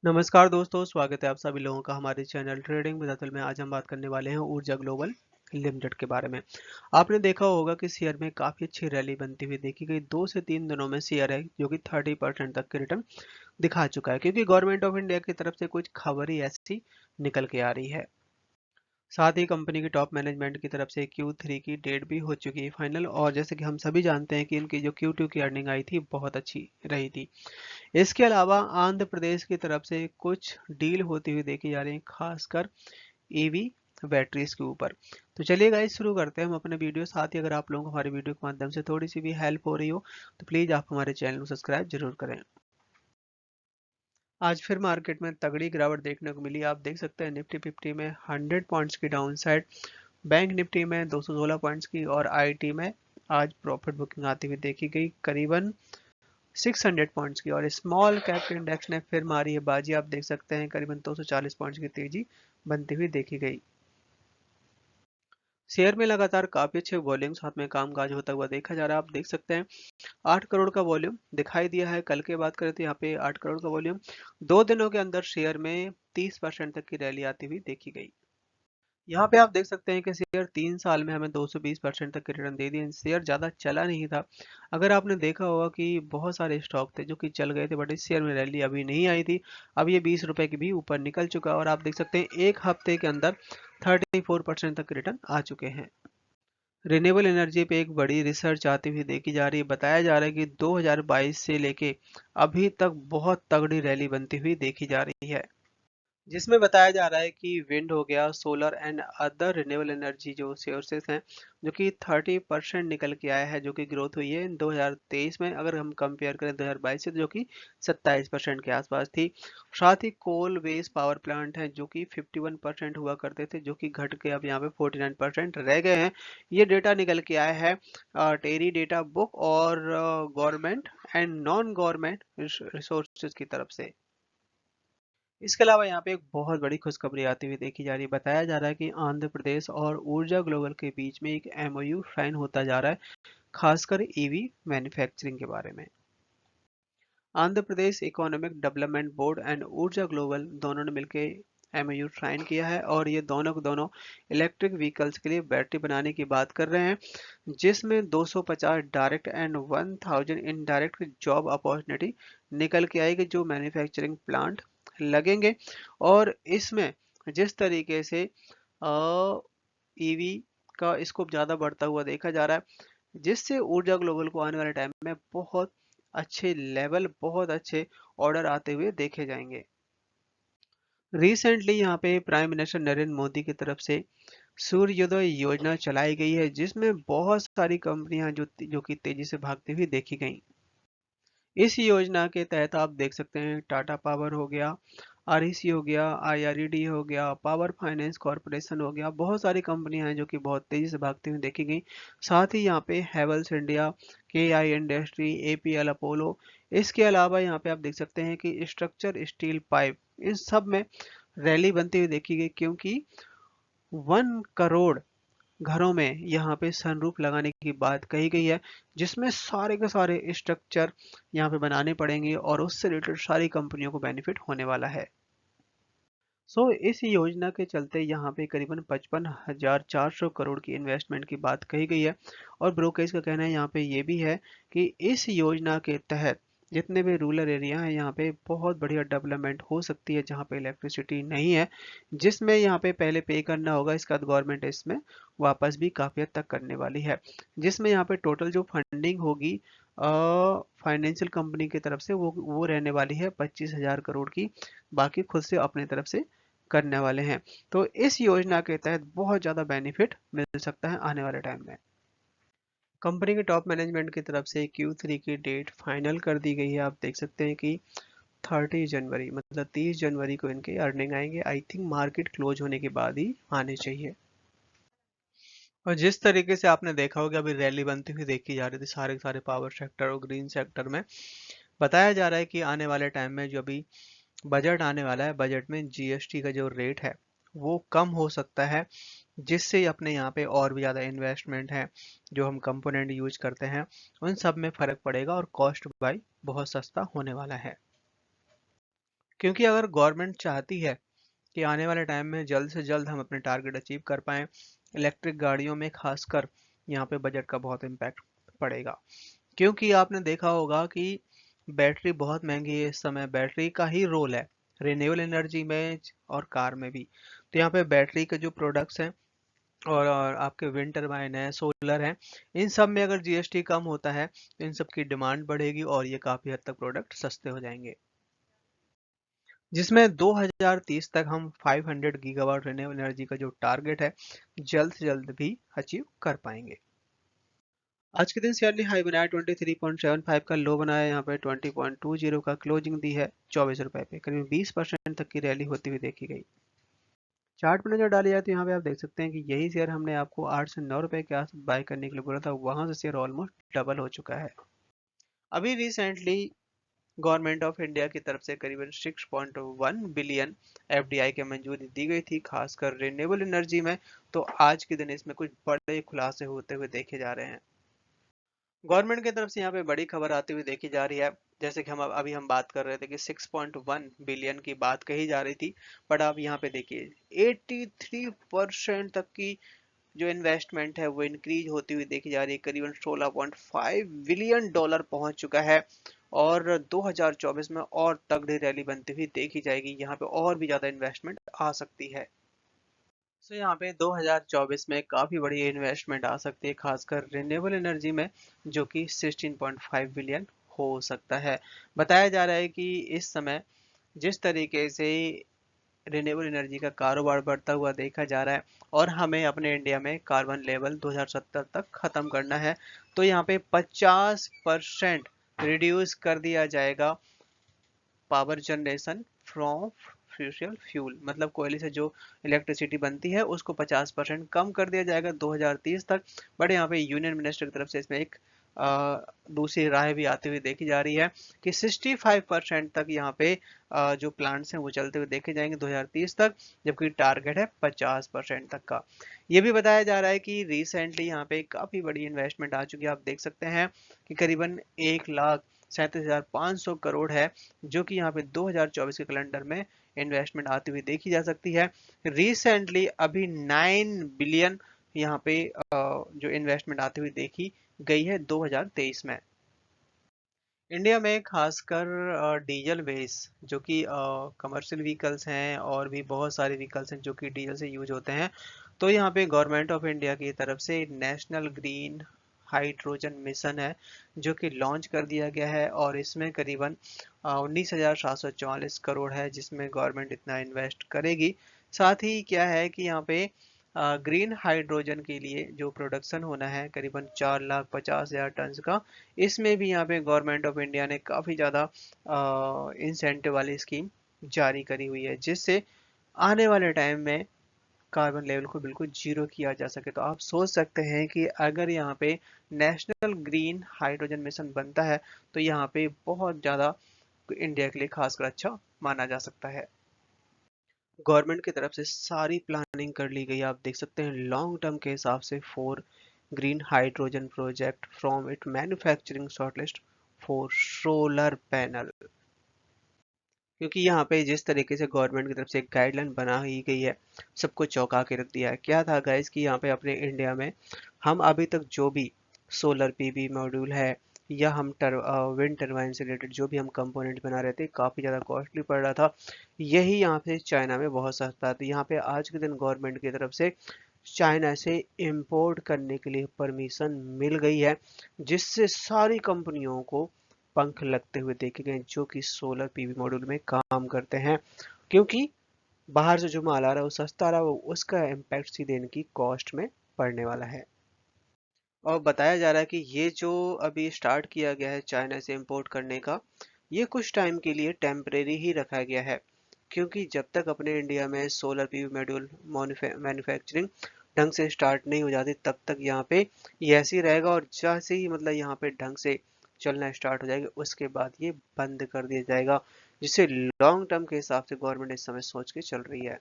नमस्कार दोस्तों, स्वागत है आप सभी लोगों का हमारे चैनल ट्रेडिंग विद अतुल में। आज हम बात करने वाले हैं ऊर्जा ग्लोबल लिमिटेड के बारे में। आपने देखा होगा कि शेयर में काफ़ी अच्छी रैली बनती हुई देखी गई। 2 से 3 दिनों में शेयर है जो कि 30% तक के रिटर्न दिखा चुका है, क्योंकि गवर्नमेंट ऑफ इंडिया की तरफ से कुछ खबर ही ऐसी निकल के आ रही है। साथ ही कंपनी की टॉप मैनेजमेंट की तरफ से Q3 की डेट भी हो चुकी है फाइनल, और जैसे कि हम सभी जानते हैं कि इनकी जो Q2 की अर्निंग आई थी बहुत अच्छी रही थी। इसके अलावा आंध्र प्रदेश की तरफ से कुछ डील होती हुई देखी जा रही है, खासकर ईवी बैटरीज के ऊपर। तो चलिए गाइस, शुरू करते हैं हम अपने वीडियो। साथ ही अगर आप लोगों को हमारे वीडियो के माध्यम से थोड़ी सी भी हेल्प हो रही हो तो प्लीज आप हमारे चैनल को सब्सक्राइब जरूर करें। आज फिर मार्केट में तगड़ी गिरावट देखने को मिली। आप देख सकते हैं निफ्टी 50 में 100 पॉइंट्स की डाउन साइड, बैंक निफ्टी में 216 पॉइंट्स की, और आईटी में आज प्रॉफिट बुकिंग आती हुई देखी गई करीबन 600 पॉइंट्स की। और स्मॉल कैप इंडेक्स ने फिर मारी है बाजी। आप देख सकते हैं करीबन 240 पॉइंट्स की तेजी बनती हुई देखी गई। शेयर में लगातार काफी अच्छे वॉल्यूम साथ में कामकाज होता हुआ देखा जा रहा है। आप देख सकते हैं 8 करोड़ का वॉल्यूम दिखाई दिया है। कल की बात करें तो यहाँ पे 8 करोड़ का वॉल्यूम 2 दिनों के अंदर शेयर में 30% तक की रैली आती हुई देखी गई। यहाँ पे आप देख सकते हैं कि शेयर 3 साल में हमें 220% तक के रिटर्न दे दिए। शेयर ज़्यादा चला नहीं था। अगर आपने देखा होगा कि बहुत सारे स्टॉक थे जो कि चल गए थे, बट इस शेयर में रैली अभी नहीं आई थी। अब ये 20 रुपए के भी ऊपर निकल चुका है, और आप देख सकते हैं एक हफ्ते के अंदर 34% तक के रिटर्न आ चुके हैं। रिन्यूएबल एनर्जी पे एक बड़ी रिसर्च आती हुई देखी जा रही है। बताया जा रहा है कि 2022 से लेके अभी तक बहुत तगड़ी रैली बनती हुई देखी जा रही है, जिसमें बताया जा रहा है कि विंड हो गया, solar and other renewable energy जो सोर्सेस हैं, जो कि 30% निकल के आया है, जो कि ग्रोथ हुई है 2023 में। अगर हम कंपेयर करें 2022 से, जो कि 27% के आसपास थी। साथ ही कोल बेस्ड पावर प्लांट हैं जो कि 51% हुआ करते थे, जो कि घट के अब यहाँ पे 49% रह गए हैं। ये डेटा निकल के आया है टेरी डेटा बुक और government and non government resources की तरफ से। इसके अलावा यहाँ पे एक बहुत बड़ी खुशखबरी आती हुई देखी जा रही है। बताया जा रहा है कि आंध्र प्रदेश और ऊर्जा ग्लोबल के बीच में एक एमओयू साइन होता जा रहा है, खासकर ईवी मैन्युफैक्चरिंग के बारे में। Andhra Pradesh economic development board and ऊर्जा ग्लोबल दोनों ने मिलकर एमओयू साइन किया है, और ये दोनों के दोनों इलेक्ट्रिक व्हीकल्स के लिए बैटरी बनाने की बात कर रहे हैं, जिसमें 250 direct and 1000 indirect job opportunity निकल के आएगी जो मैन्युफैक्चरिंग प्लांट लगेंगे। और इसमें जिस तरीके से ईवी का स्कोप ज़्यादा बढ़ता हुआ देखा जा रहा है, जिससे ऊर्जा ग्लोबल को आने वाले टाइम में बहुत अच्छे लेवल, बहुत अच्छे ऑर्डर आते हुए देखे जाएंगे। रिसेंटली यहाँ पे प्राइम मिनिस्टर नरेंद्र मोदी की तरफ से सूर्योदय योजना चलाई गई है, जिसमें बहुत सारी कंपनियां जो कि तेजी से भागती हुई देखी गई। इस योजना के तहत आप देख सकते हैं टाटा पावर हो गया, आरईसी हो गया, आईआरईडी हो गया, पावर फाइनेंस कॉरपोरेशन हो गया, बहुत सारी कंपनियां हैं जो कि बहुत तेजी से भागती हुई देखी गई। साथ ही यहाँ पे हेवल्स इंडिया, के आई इंडस्ट्री, एपीएल अपोलो, इसके अलावा यहाँ पे आप देख सकते हैं कि स्ट्रक्चर स्टील पाइप, इन सब में रैली बनती हुई देखी गई, क्योंकि 1 करोड़ घरों में यहाँ पे सनरूफ लगाने की बात कही गई है, जिसमें सारे के सारे स्ट्रक्चर यहाँ पे बनाने पड़ेंगे, और उससे रिलेटेड सारी कंपनियों को बेनिफिट होने वाला है। इस योजना के चलते यहाँ पे करीबन 55,400 करोड़ की इन्वेस्टमेंट की बात कही गई है। और ब्रोकरेज का कहना है यहाँ पे ये भी है कि इस योजना के तहत जितने भी रूरल एरिया हैं यहाँ पे बहुत बढ़िया डेवलपमेंट हो सकती है, जहाँ पे इलेक्ट्रिसिटी नहीं है, जिसमें यहाँ पे पहले पे करना होगा। इसका गवर्नमेंट इसमें वापस भी काफ़ी हद तक करने वाली है, जिसमें यहाँ पे टोटल जो फंडिंग होगी फाइनेंशियल कंपनी की तरफ से वो रहने वाली है 25,000 करोड़ की। बाकी खुद से अपने तरफ से करने वाले हैं। तो इस योजना के तहत बहुत ज़्यादा बेनिफिट मिल सकता है आने वाले टाइम में। कंपनी के टॉप मैनेजमेंट की तरफ से Q3 की डेट फाइनल कर दी गई है। आप देख सकते हैं कि 30 जनवरी, मतलब 30 जनवरी को इनके अर्निंग आएंगे। आई थिंक मार्केट क्लोज होने के बाद ही आने चाहिए। और जिस तरीके से आपने देखा होगा अभी रैली बनती हुई देखी जा रही थी सारे के सारे पावर सेक्टर और ग्रीन सेक्टर में, बताया जा रहा है कि आने वाले टाइम में जो अभी बजट आने वाला है, बजट में जीएसटी का जो रेट है वो कम हो सकता है, जिससे अपने यहाँ पे और भी ज़्यादा इन्वेस्टमेंट है, जो हम कंपोनेंट यूज करते हैं उन सब में फ़र्क पड़ेगा, और कॉस्ट बाई बहुत सस्ता होने वाला है। क्योंकि अगर गवर्नमेंट चाहती है कि आने वाले टाइम में जल्द से जल्द हम अपने टारगेट अचीव कर पाएँ, इलेक्ट्रिक गाड़ियों में खासकर यहाँ पे बजट का बहुत इम्पैक्ट पड़ेगा। क्योंकि आपने देखा होगा कि बैटरी बहुत महंगी है इस समय, बैटरी का ही रोल है रिन्यूएबल एनर्जी में और कार में भी। तो यहाँ पे बैटरी के जो प्रोडक्ट्स हैं और आपके विंड टरबाइन है, सोलर है, इन सब में अगर जीएसटी कम होता है तो इन सब की डिमांड बढ़ेगी और ये काफ़ी हद तक प्रोडक्ट सस्ते हो जाएंगे, जिसमें 2030 तक हम 500 गीगावाट रिन्यूएबल एनर्जी का जो टारगेट है जल्द से जल्द भी अचीव कर पाएंगे। आज के दिन शेयर ने हाई बनाया 23.75 का, लो बनाया यहाँ पे 20.20 का, क्लोजिंग दी है 24 रुपए पे। करीब 20% तक की रैली होती हुई देखी गई। चार्ट पर नजर डाली जाए तो यहाँ पे आप देख सकते हैं कि यही शेयर हमने आपको 8 से 9 रुपए के आसपास बाय करने के लिए बोला था, वहां से शेयर ऑलमोस्ट डबल हो चुका है। अभी रिसेंटली गवर्नमेंट ऑफ इंडिया की तरफ से करीबन 6.1 बिलियन एफडीआई की मंजूरी दी गई थी, खासकर रिन्यूएबल एनर्जी में। तो आज के दिन इसमें कुछ बड़े खुलासे होते हुए देखे जा रहे हैं। गवर्नमेंट की तरफ से यहाँ पे बड़ी खबर आती हुई देखी जा रही है। जैसे कि अभी हम बात कर रहे थे कि 6.1 बिलियन की बात कही जा रही थी, बट आप यहाँ पे देखिए 83% तक की जो इन्वेस्टमेंट है वो इंक्रीज होती हुई देखी जा रही है, करीबन 16.5 बिलियन डॉलर पहुंच चुका है। और 2024 में और तगड़ी रैली बनती हुई देखी जाएगी, यहाँ पे और भी ज्यादा इन्वेस्टमेंट आ सकती है। तो यहाँ पे 2024 में काफी बड़ी इन्वेस्टमेंट आ सकती है, खासकर रिन्यूएबल एनर्जी में, जो कि 16.5 बिलियन हो सकता है। बताया जा रहा है कि इस समय जिस तरीके से रिन्यूएबल एनर्जी का कारोबार बढ़ता हुआ देखा जा रहा है और हमें अपने इंडिया में कार्बन लेवल 2070 तक खत्म करना है, तो यहाँ पे 50% रिड्यूस कर दिया जाएगा पावर जनरेशन फ्रॉम फ्यूचल फ्यूल, मतलब कोयले से जो इलेक्ट्रिसिटी बनती है उसको 50% कम कर दिया जाएगा 2030 तक। बट यहाँ पे यूनियन मिनिस्टर की तरफ से इसमें एक दूसरी राय भी आती हुई देखी जा रही है कि 65% तक यहाँ पे जो प्लांट्स हैं वो चलते हुए देखे जाएंगे 2030 तक, जबकि टारगेट है 50% तक का। ये भी बताया जा रहा है कि रिसेंटली यहाँ पे काफी बड़ी इन्वेस्टमेंट आ चुकी है। आप देख सकते हैं कि करीबन 1,37,500 करोड़ है, जो कि यहाँ पे 2024 के कैलेंडर में इन्वेस्टमेंट आती हुई देखी जा सकती है। रिसेंटली अभी 9 बिलियन यहाँ पे जो इन्वेस्टमेंट आती हुई देखी गई है 2023 में। इंडिया में खासकर डीजल बेस जो कि कमर्शियल व्हीकल्स हैं और भी बहुत सारे व्हीकल्स हैं जो कि डीजल से यूज होते हैं, तो यहाँ पे गवर्नमेंट ऑफ इंडिया की तरफ से नेशनल ग्रीन हाइड्रोजन मिशन है जो कि लॉन्च कर दिया गया है और इसमें करीबन 19,744 करोड़ है जिसमें गवर्नमेंट इतना इन्वेस्ट करेगी। साथ ही क्या है कि यहाँ पे ग्रीन हाइड्रोजन के लिए जो प्रोडक्शन होना है करीबन 4,50,000 टन का, इसमें भी यहाँ पे गवर्नमेंट ऑफ इंडिया ने काफ़ी ज़्यादा इंसेंटिव वाली स्कीम जारी करी हुई है, जिससे आने वाले टाइम में कार्बन लेवल को बिल्कुल जीरो किया जा सके। तो आप सोच सकते हैं कि अगर यहाँ पे नेशनल ग्रीन हाइड्रोजन मिशन बनता है तो यहाँ पे बहुत ज़्यादा इंडिया के लिए खासकर अच्छा माना जा सकता है। गवर्नमेंट की तरफ से सारी प्लानिंग कर ली गई है। आप देख सकते हैं लॉन्ग टर्म के हिसाब से 4 green hydrogen project from it manufacturing shortlist for solar panel. क्योंकि यहाँ पे जिस तरीके से गवर्नमेंट की तरफ से एक गाइडलाइन बना ही गई है, सबको चौंका के रख दिया है। क्या था गाइस कि यहाँ पे अपने इंडिया में हम अभी तक जो भी सोलर पीवी मॉड्यूल है या हम विंड टरबाइन से रिलेटेड जो भी हम कंपोनेंट बना रहे थे काफ़ी ज़्यादा कॉस्टली पड़ रहा था। यही यहाँ पे चाइना में बहुत सस्ता है। तो यहाँ पे आज के दिन गवर्नमेंट की तरफ से चाइना से इंपोर्ट करने के लिए परमिशन मिल गई है, जिससे सारी कंपनियों को पंख लगते हुए देखे गए जो कि सोलर पीवी मॉड्यूल में काम करते हैं। क्योंकि बाहर से जो माल आ रहा है वो सस्ता आ रहा है, वो उसका इम्पैक्ट सीधे इनकी कॉस्ट में पड़ने वाला है। और बताया जा रहा है कि ये जो अभी स्टार्ट किया गया है चाइना से इंपोर्ट करने का, ये कुछ टाइम के लिए टेम्परेरी ही रखा गया है। क्योंकि जब तक अपने इंडिया में सोलर पीवी मॉड्यूल मैन्युफैक्चरिंग ढंग से स्टार्ट नहीं हो जाती तब तक यहाँ पे ये ऐसे ही रहेगा, और जैसे ही मतलब यहाँ पे ढंग से चलना स्टार्ट हो जाएगा उसके बाद ये बंद कर दिया जाएगा, जिससे लॉन्ग टर्म के हिसाब से गवर्नमेंट इस समय सोच के चल रही है।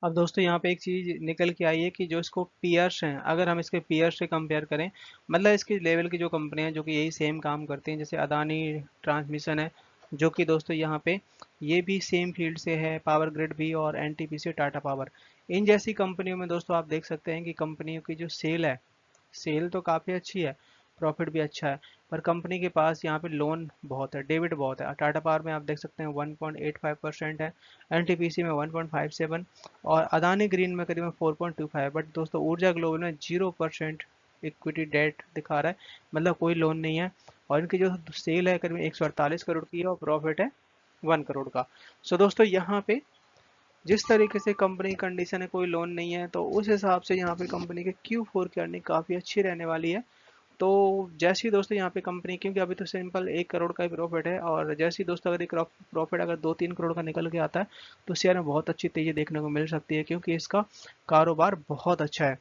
अब दोस्तों यहाँ पे एक चीज़ निकल के आई है कि जो इसको पीयर्स हैं, अगर हम इसके पीयर्स से कंपेयर करें, मतलब इसके लेवल की जो कंपनियां हैं जो कि यही सेम काम करती हैं, जैसे अदानी ट्रांसमिशन है, जो कि दोस्तों यहाँ पे ये भी सेम फील्ड से है, पावर ग्रिड भी और एनटीपीसी टाटा पावर। इन जैसी कंपनियों में दोस्तों आप देख सकते हैं कि कंपनियों की जो सेल है, सेल तो काफ़ी अच्छी है, प्रॉफिट भी अच्छा है, पर कंपनी के पास यहाँ पे लोन बहुत है, डेबिट बहुत है। टाटा पावर में आप देख सकते हैं 1.85% है, एनटीपीसी में 1.57 और अदानी ग्रीन में करीबन 4.25। बट दोस्तों ऊर्जा ग्लोबल में 0% इक्विटी डेट दिखा रहा है, मतलब कोई लोन नहीं है। और इनकी जो सेल है करीबन 148 करोड़ की है और प्रॉफिट है 1 करोड़ का। सो दोस्तों यहाँ पे जिस तरीके से कंपनी कंडीशन है, कोई लोन नहीं है, तो उस हिसाब से यहाँ पे कंपनी के Q4 की अर्निंग काफ़ी अच्छी रहने वाली है। तो जैसे ही दोस्तों यहाँ पे कंपनी, क्योंकि अभी तो सिंपल 1 करोड़ का ही प्रॉफिट है, और जैसे ही दोस्तों अगर एक प्रॉफिट अगर 2-3 करोड़ का निकल के आता है तो शेयर में बहुत अच्छी तेजी देखने को मिल सकती है, क्योंकि इसका कारोबार बहुत अच्छा है।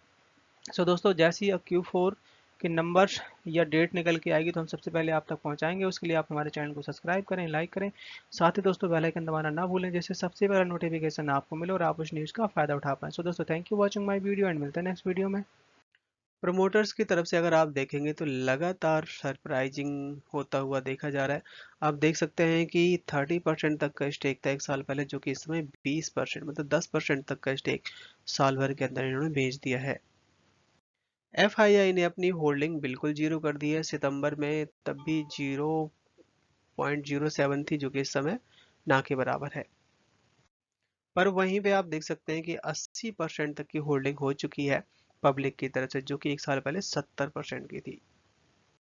सो दोस्तों जैसे ही Q4 के नंबर्स या डेट निकल के आएगी तो हम सबसे पहले आप तक पहुंचाएंगे। उसके लिए आप हमारे चैनल को सब्सक्राइब करें, लाइक करें, साथ ही दोस्तों बेल आइकन दबाना ना भूलें, जिससे सबसे पहले नोटिफिकेशन आपको मिले और आप उस न्यूज़ का फायदा उठा पाएं। सो दोस्तों thank you watching my video and मिलते हैं नेक्स्ट वीडियो में। प्रमोटर्स की तरफ से अगर आप देखेंगे तो लगातार सरप्राइजिंग होता हुआ देखा जा रहा है। आप देख सकते हैं कि 30% तक का स्टेक था एक साल पहले, जो कि इस समय 20%, मतलब 10% तक का स्टेक साल भर के अंदर इन्होंने बेच दिया है। एफआईआई ने अपनी होल्डिंग बिल्कुल जीरो कर दी है। सितंबर में तब भी 0.07 थी, जो कि इस समय ना के बराबर है। पर वहीं पे आप देख सकते हैं कि 80% तक की होल्डिंग हो चुकी है पब्लिक की तरफ से, जो कि एक साल पहले 70% की थी।